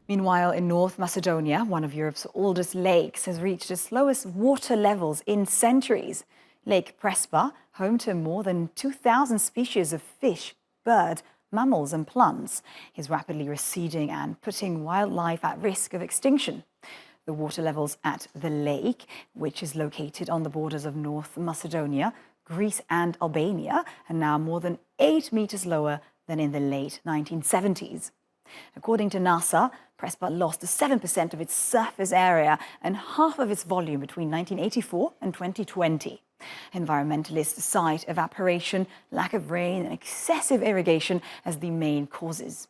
Meanwhile, in North Macedonia, one of Europe's oldest lakes has reached its lowest water levels in centuries. Lake Prespa, home to more than 2,000 species of fish, birds, mammals and plants, is rapidly receding and putting wildlife at risk of extinction. The water levels at the lake, which is located on the borders of North Macedonia, Greece and Albania, are now more than 8 meters lower than in the late 1970s. According to NASA, Prespa lost 7% of its surface area and half of its volume between 1984 and 2020. Environmentalists cite evaporation, lack of rain and excessive irrigation as the main causes.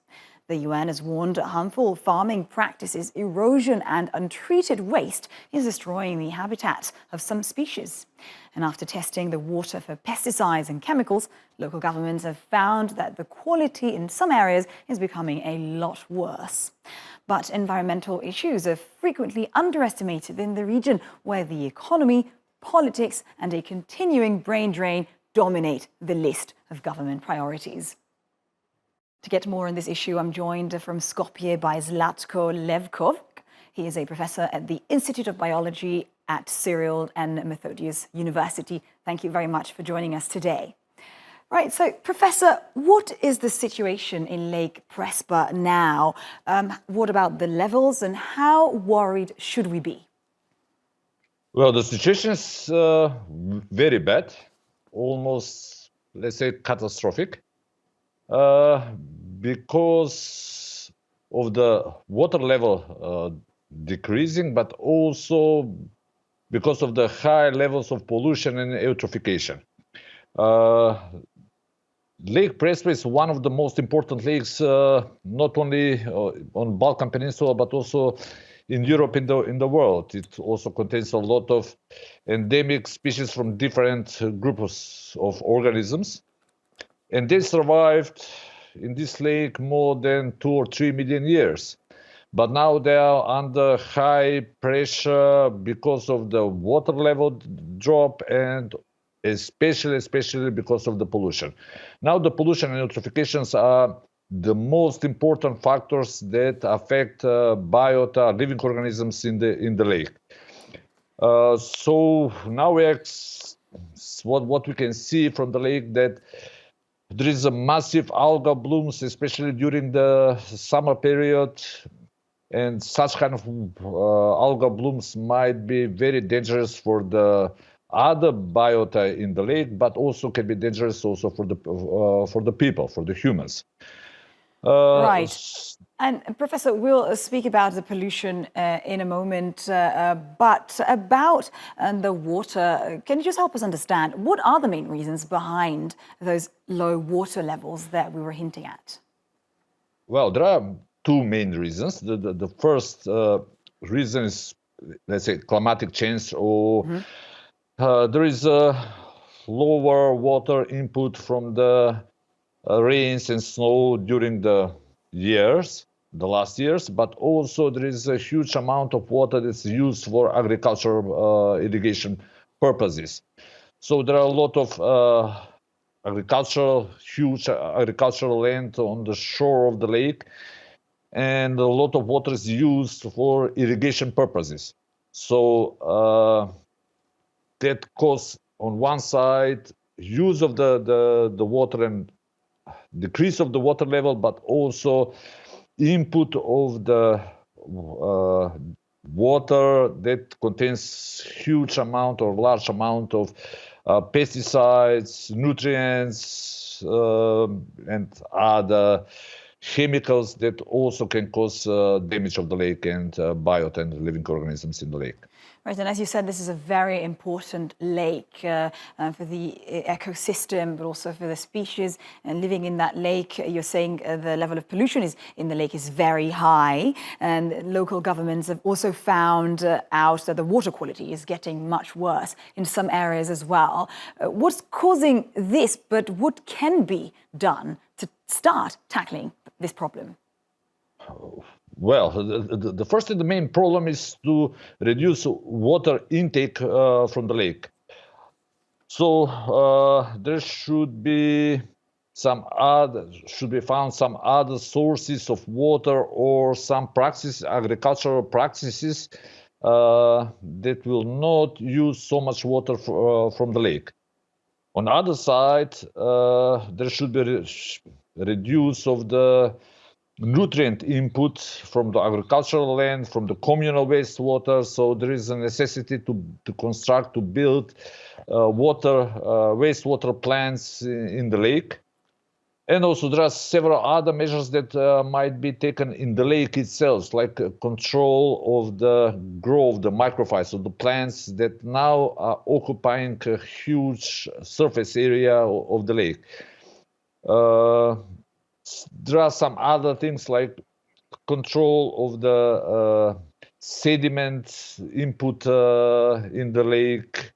The UN has warned harmful farming practices, erosion and untreated waste is destroying the habitat of some species. And after testing the water for pesticides and chemicals, local governments have found that the quality in some areas is becoming a lot worse. But environmental issues are frequently underestimated in the region where the economy, politics and a continuing brain drain dominate the list of government priorities. To get more on this issue, I'm joined from Skopje by Zlatko Levkov. He is a professor at the Institute of Biology at Cyril and Methodius University. Thank you very much for joining us today. Right, so Professor, what is the situation in Lake Prespa now? What about the levels and how worried should we be? Well, the situation is very bad, almost, let's say, catastrophic. Because of the water level decreasing, but also because of the high levels of pollution and eutrophication. Lake Prespa is one of the most important lakes, not only on Balkan Peninsula, but also in Europe, in the world. It also contains a lot of endemic species from different groups of organisms. And they survived in this lake more than 2 or 3 million years. But now they are under high pressure because of the water level drop and especially because of the pollution. Now the pollution and eutrophications are the most important factors that affect biota, living organisms in the lake. So now what we can see from the lake that there is a massive algal blooms, especially during the summer period, and such kind of algal blooms might be very dangerous for the other biota in the lake, but also can be dangerous also for the people, for the humans. Right. And Professor, we'll speak about the pollution in a moment, but about the water, can you just help us understand what are the main reasons behind those low water levels that we were hinting at? Well, there are two main reasons. The first reason is, let's say, climatic change, or there is a lower water input from the rains and snow during the last years, but also there is a huge amount of water that's used for agricultural irrigation purposes. So there are a lot of huge agricultural land on the shore of the lake, and a lot of water is used for irrigation purposes. So that causes, on one side, use of the water and decrease of the water level, but also input of the water that contains huge amount or large amount of pesticides, nutrients, and other chemicals that also can cause damage of the lake and biota and living organisms in the lake. Right, and as you said, this is a very important lake for the ecosystem, but also for the species living in that lake. You're saying the level of pollution in the lake is very high, and local governments have also found out that the water quality is getting much worse in some areas as well. What's causing this, but what can be done to start tackling this problem? Well, the first and the main problem is to reduce water intake from the lake. So there should be should be found some other sources of water or some agricultural practices that will not use so much water from the lake. On the other side, there should be reduce of the nutrient input from the agricultural land, from the communal wastewater. So there is a necessity to build wastewater plants in the lake. And also there are several other measures that might be taken in the lake itself, like control of the growth, the microphytes, of the plants that now are occupying a huge surface area of the lake. There are some other things like control of the sediment input in the lake,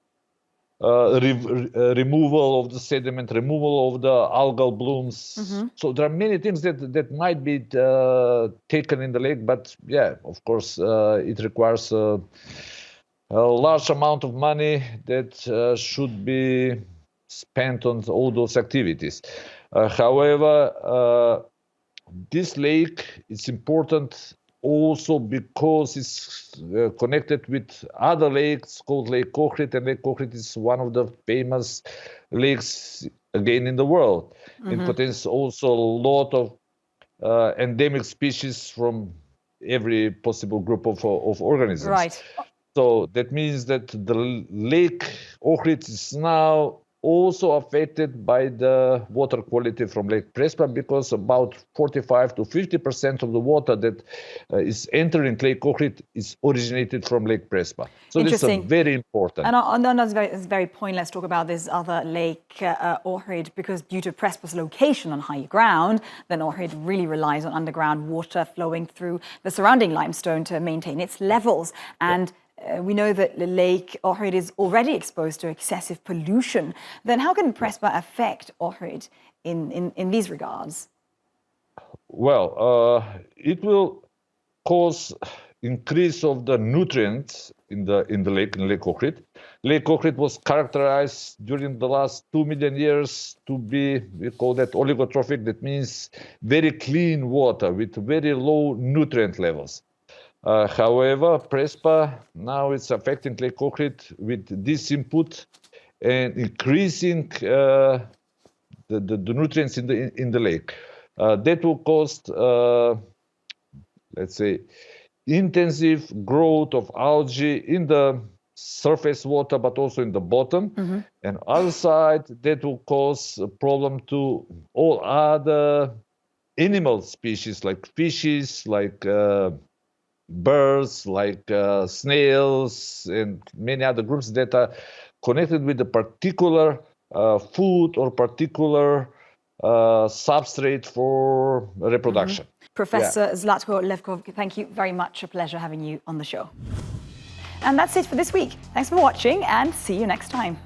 removal of the sediment, removal of the algal blooms. So there are many things that might be taken in the lake, but yeah, of course, it requires a large amount of money that should be spent on all those activities. However, this lake is important also because it's connected with other lakes called Lake Ohrid, and Lake Ohrid is one of the famous lakes again in the world. It contains also a lot of endemic species from every possible group of organisms. Right. So that means that the Lake Ohrid is now also affected by the water quality from Lake Prespa, because about 45 to 50% of the water that is entering Lake Ohrid is originated from Lake Prespa. So this is very important. And on this very point, let's talk about this other lake, Ohrid, because due to Prespa's location on high ground, then Ohrid really relies on underground water flowing through the surrounding limestone to maintain its levels. And we know that the Lake Ohrid is already exposed to excessive pollution. Then how can Prespa affect Ohrid in these regards? Well, it will cause increase of the nutrients in the lake, in Lake Ohrid. Lake Ohrid was characterized during the last 2 million years to be, we call that oligotrophic. That means very clean water with very low nutrient levels. However, Prespa now it's affecting Lake Ohrid with this input and increasing the nutrients in the lake. That will cause, let's say, intensive growth of algae in the surface water, but also in the bottom. And other side, that will cause a problem to all other animal species, like fishes, like birds, like snails, and many other groups that are connected with a particular food or particular substrate for reproduction. Professor Zlatko Levkov, thank you very much. A pleasure having you on the show. And that's it for this week. Thanks for watching and see you next time.